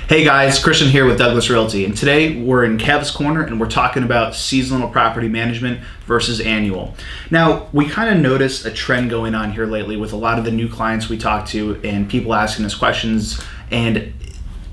Hey guys, Christian here with Douglas Realty, and today we're in Kev's Corner and we're talking about seasonal property management versus annual. Now, we kind of noticed a trend going on here lately with a lot of the new clients we talk to and people asking us questions, and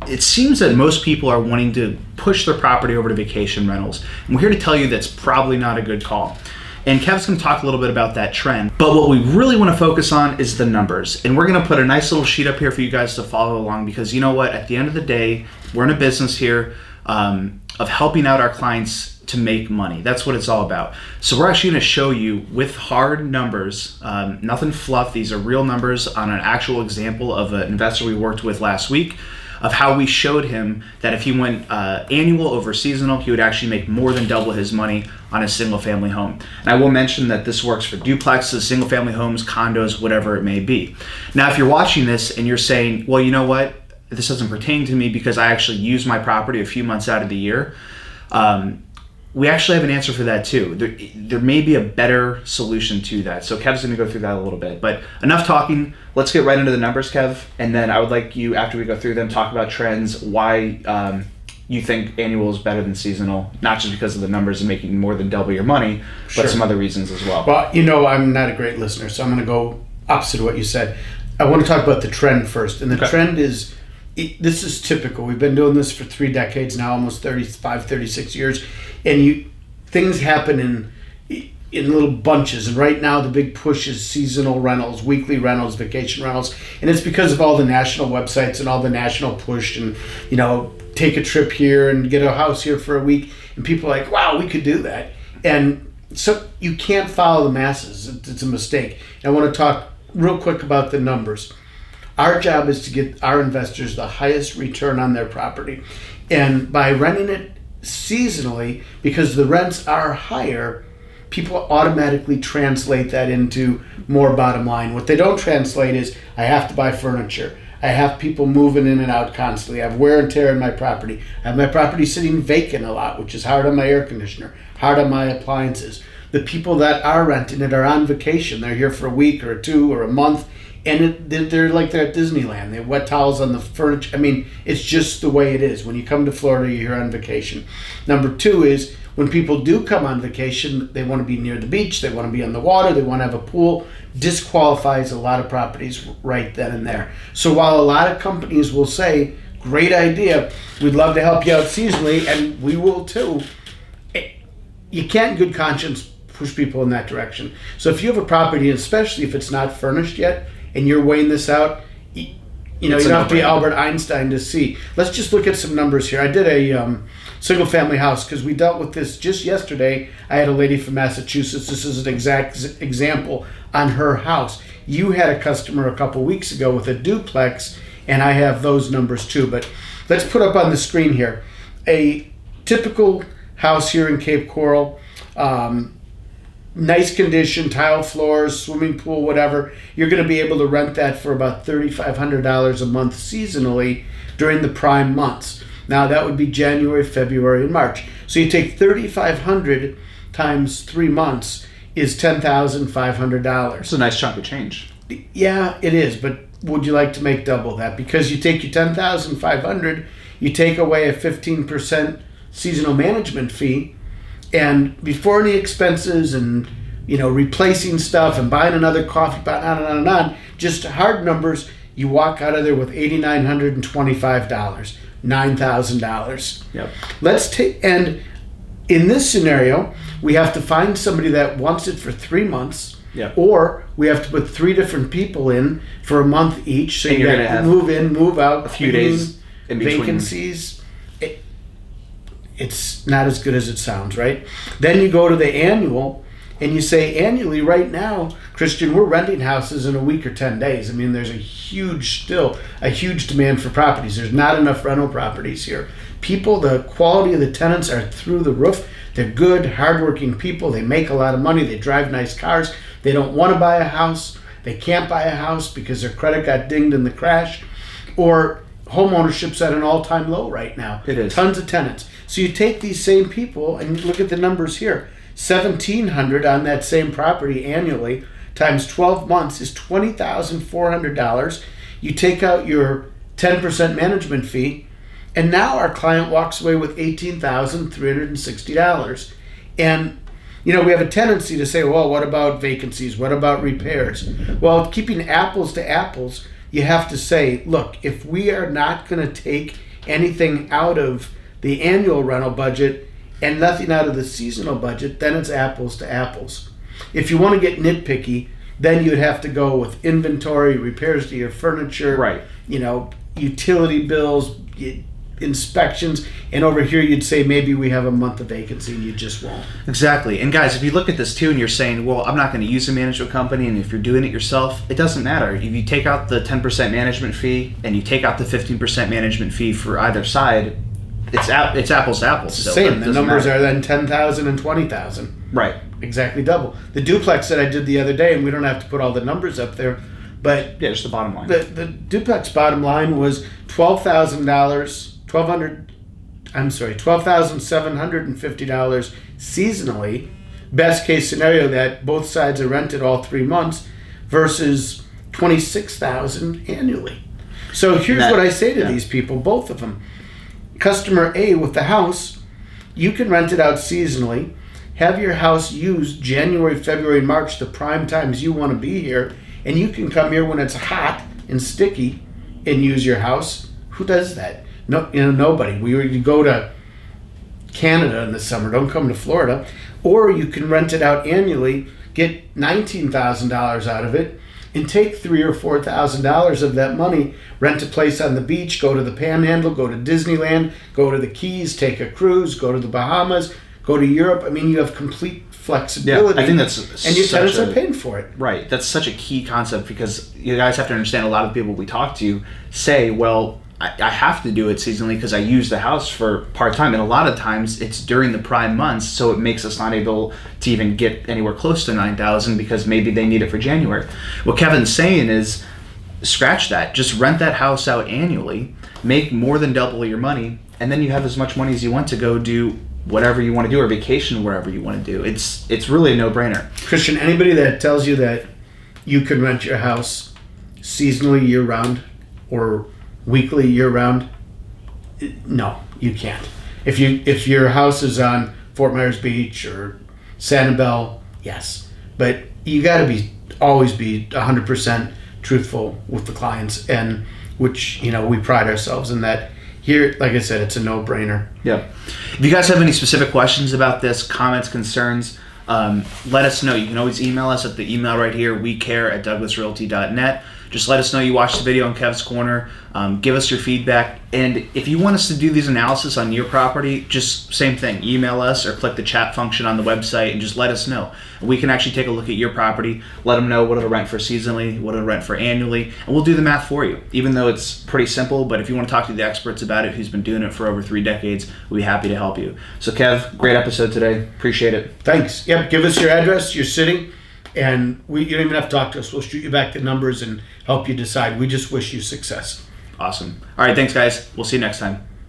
it seems that most people are wanting to push their property over to vacation rentals. And we're here to tell you that's probably not a good call. And Kev's going to talk a little bit about that trend. But what we really want to focus on is the numbers. And we're going to put a nice little sheet up here for you guys to follow along, because you know what? At the end of the day, we're in a business here of helping out our clients to make money. That's what it's all about. So we're actually going to show you with hard numbers, nothing fluff. These are real numbers on an actual example of an investor we worked with last week, of how we showed him that if he went annual over seasonal, he would actually make more than double his money on a single family home. And I will mention that this works for duplexes, single family homes, condos, whatever it may be. Now, if you're watching this and you're saying, well, you know what, this doesn't pertain to me because I actually use my property a few months out of the year, we actually have an answer for that too. There may be a better solution to that. So Kev's gonna go through that a little bit, but enough talking. Let's get right into the numbers, Kev. And then I would like you, after we go through them, talk about trends, why you think annual is better than seasonal, not just because of the numbers and making more than double your money, but some other reasons as well. Well, you know, I'm not a great listener, so I'm gonna go opposite of what you said. I wanna talk about the trend first. And the trend is, this is typical. We've been doing this for 3 decades now, almost 35, 36 years. And things happen in little bunches. And right now the big push is seasonal rentals, weekly rentals, vacation rentals. And it's because of all the national websites and all the national push and, you know, take a trip here and get a house here for a week. And people are like, wow, we could do that. And so you can't follow the masses. It's a mistake. And I want to talk real quick about the numbers. Our job is to get our investors the highest return on their property. And by renting it seasonally, because the rents are higher, people automatically translate that into more bottom line. What they don't translate is, I have to buy furniture. I have people moving in and out constantly. I have wear and tear in my property. I have my property sitting vacant a lot, which is hard on my air conditioner, hard on my appliances. The people that are renting it are on vacation. They're here for a week or 2 or a month, and they're like they're at Disneyland. They have wet towels on the furniture. I mean, it's just the way it is. When you come to Florida, you're here on vacation. Number 2 is, when people do come on vacation, they want to be near the beach, they want to be on the water, they want to have a pool. Disqualifies a lot of properties right then and there. So while a lot of companies will say, great idea, we'd love to help you out seasonally, and we will too, you can't in good conscience push people in that direction. So if you have a property, especially if it's not furnished yet, and you're weighing this out, you know, you don't have to be Albert Einstein to see. Let's just look at some numbers here. I did a single family house because we dealt with this just yesterday. I had a lady from Massachusetts. This is an exact example on her house. You had a customer a couple weeks ago with a duplex, and I have those numbers too. But let's put up on the screen here a typical house here in Cape Coral. Nice condition, tile floors, swimming pool, whatever. You're going to be able to rent that for about $3,500 a month seasonally during the prime months. Now that would be January, February, and March. So you take $3,500 times 3 months is $10,500. It's a nice chunk of change. Yeah, it is. But would you like to make double that? Because you take your $10,500, you take away a 15% seasonal management fee. And before any expenses and, you know, replacing stuff and buying another coffee pot, on and on and on, just hard numbers, you walk out of there with $8,925, $9,000. Yep. And in this scenario, we have to find somebody that wants it for 3 months. Yep. Or we have to put 3 different people in for a month each. So you're going to move in, move out, a few days in between. Vacancies. It's not as good as it sounds, right? Then you go to the annual, and you say annually right now, Christian, we're renting houses in a week or 10 days. I mean, there's a huge demand for properties. There's not enough rental properties here. People, the quality of the tenants are through the roof. They're good, hardworking people. They make a lot of money. They drive nice cars. They don't want to buy a house. They can't buy a house because their credit got dinged in the crash. Or home ownership's at an all-time low right now. It is. Tons of tenants. So you take these same people and look at the numbers here. $1,700 on that same property annually times 12 months is $20,400. You take out your 10% management fee, And now our client walks away with $18,360. And, we have a tendency to say, well, what about vacancies? What about repairs? Well, keeping apples to apples, you have to say, look, if we are not going to take anything out of the annual rental budget and nothing out of the seasonal budget, then it's apples to apples. If you want to get nitpicky, then you'd have to go with inventory, repairs to your furniture, right? Utility bills, inspections, and over here you'd say maybe we have a month of vacancy and you just won't. Exactly. And guys, if you look at this too and you're saying, well, I'm not going to use a management company, and if you're doing it yourself, it doesn't matter. If you take out the 10% management fee and you take out the 15% management fee for either side, it's apples to apples. It's the same. The numbers are then 10,000 and 20,000. Right. Exactly double. The duplex that I did the other day, and we don't have to put all the numbers up there, but yeah, just the bottom line. The duplex bottom line was $12,750 seasonally. Best case scenario that both sides are rented all 3 months versus $26,000 annually. So here's what I say to these people, both of them. Customer A with the house, you can rent it out seasonally, have your house used January, February, March, the prime times you want to be here, and you can come here when it's hot and sticky and use your house. Who does that? No, nobody. You go to Canada in the summer. Don't come to Florida. Or you can rent it out annually, get $19,000 out of it, and take $3,000 or $4,000 of that money, rent a place on the beach, go to the Panhandle, go to Disneyland, go to the Keys, take a cruise, go to the Bahamas, go to Europe. I mean, you have complete flexibility. Yeah, I think that's and your tenants are paying for it. Right. That's such a key concept, because you guys have to understand, a lot of people we talk to say, well, I have to do it seasonally because I use the house for part-time, and a lot of times it's during the prime months, so it makes us not able to even get anywhere close to 9,000 because maybe they need it for January. What Kevin's saying is, scratch that. Just rent that house out annually, make more than double your money, and then you have as much money as you want to go do whatever you want to do, or vacation wherever you want to do. It's really a no-brainer. Christian, anybody that tells you that you can rent your house seasonally year-round or weekly year-round, no, you can't. If your house is on Fort Myers Beach or Sanibel, yes, but you got to always be 100% truthful with the clients, and which we pride ourselves in that. Here, like I said, it's a no-brainer. Yeah. If you guys have any specific questions about this, comments, concerns, let us know. You can always email us at the email right here, wecare@douglasrealty.net. Just let us know you watched the video on Kev's Corner. Give us your feedback. And if you want us to do these analysis on your property, just same thing. Email us or click the chat function on the website and just let us know. We can actually take a look at your property, let them know what it'll rent for seasonally, what it'll rent for annually, and we'll do the math for you. Even though it's pretty simple, but if you want to talk to the experts about it, who's been doing it for over 3 decades, we'll be happy to help you. So Kev, great episode today. Appreciate it. Thanks. Yep, give us your address, your city, and you don't even have to talk to us. We'll shoot you back the numbers and help you decide. We just wish you success. Awesome. All right, thanks guys. We'll see you next time.